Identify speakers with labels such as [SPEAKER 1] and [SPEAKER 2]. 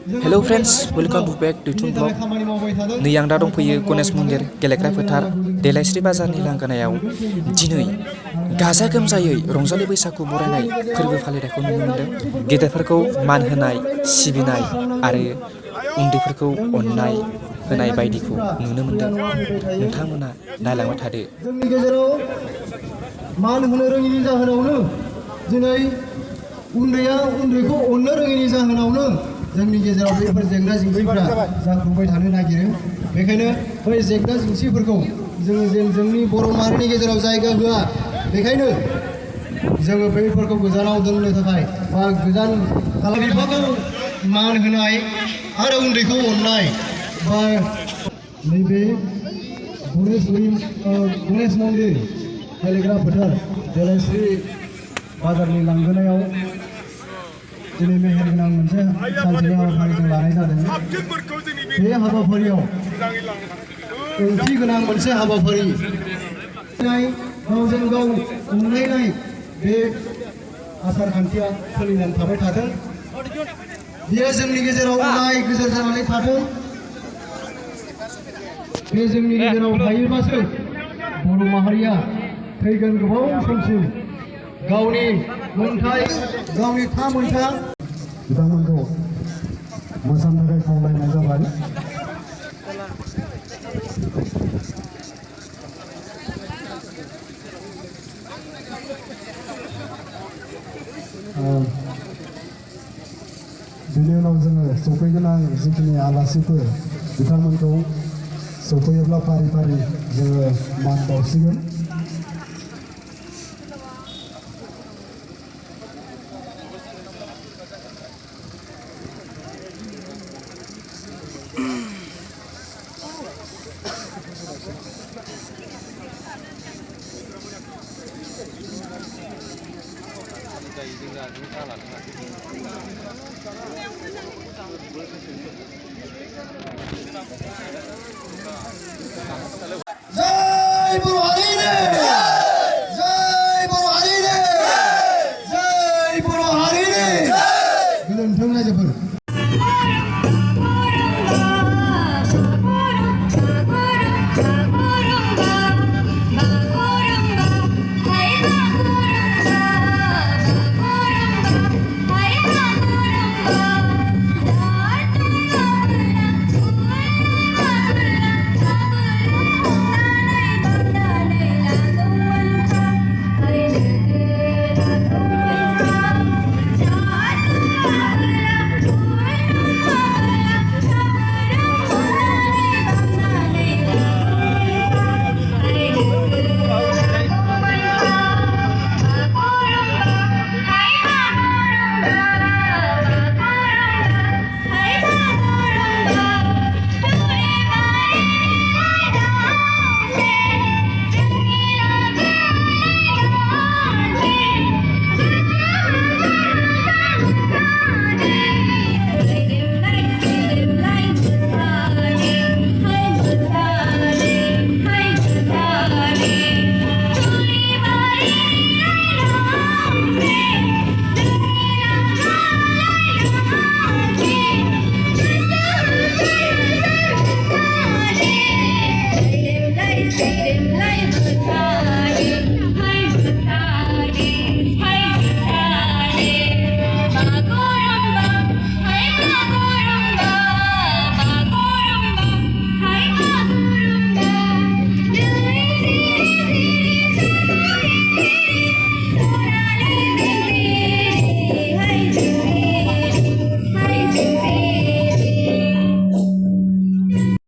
[SPEAKER 1] Hello friends, welcome back to Dwithun vlog. नै आं दा दंफैयो गणेश मन्दिर गेलेग्रा फोथार देलायस्रि बाजारनि लांगोनायाव दिनै गाजा गोमजायै रंजालि बैसागु बरायनाय फोरबो फालिनायखौ नुनो मोनदों। गेदेरफोरखौ मान होनाय, सिबिनाय आरो उन्दैफोरखौ अननाय होनाय बायदिखौ नुनो मोनदों। नोंथांमोना नायलांबाय थादो।
[SPEAKER 2] जोंनि गेजेराव मान होनो रोङिनि जाहोनावनो दिनै उन्दैया उन्दैखौ अननो रोङिनि जाहोनावनो जोंनि गेजेराव बेफोर जेंना जेंसिफोरा जाखांबाय थानो नागिरो। बेखायनो बै जेंना जेंसिफोरखौ जोंनि बर' माहारिनि गेजेराव जायगा होआ। बेखायनो जोङो बैफोरखौ गोजानाव दोननो थाखाय बा गोजान बिफाखौ मान होनाय आरो उन्दैखौ अननाय बा नैबे गणेश मन्दिर गेलेग्रा फोथार देलायस्रि बाजारनि लांगोनायाव दिनै मेहेरगोनां मोनसे सानसेनि हाबाफारि जों लानाय जादों। बे हाबाफारियाव ओंथि गोनां मोनसे हाबाफारि गावजों गाव अनलायनाय बे आसार खान्थिया सोलिनानै थाबाय थाथों। बेयो जोंनि गेजेराव अराय गोजोर जानानै थाथों। बे जोंनि गेजेराव थायोब्लासो बर' माहारिया फैगोन गोबाव समसिम गावनि मोनथाय गावनि थामोनथा बिथांमोनखौ मोसानो थाखाय खावलायनाय जाबाय। बेनि उनाव जोङो सफैगोनां जिखिनि आलासिफोर बिथांमोनखौ सफैयोब्ला फारि फारि जोङो मान बावसिगोन। जय बर' हारिनि जय बर' हारिनि जय बर' हारिनि गोजोन्थों रायजोफोर।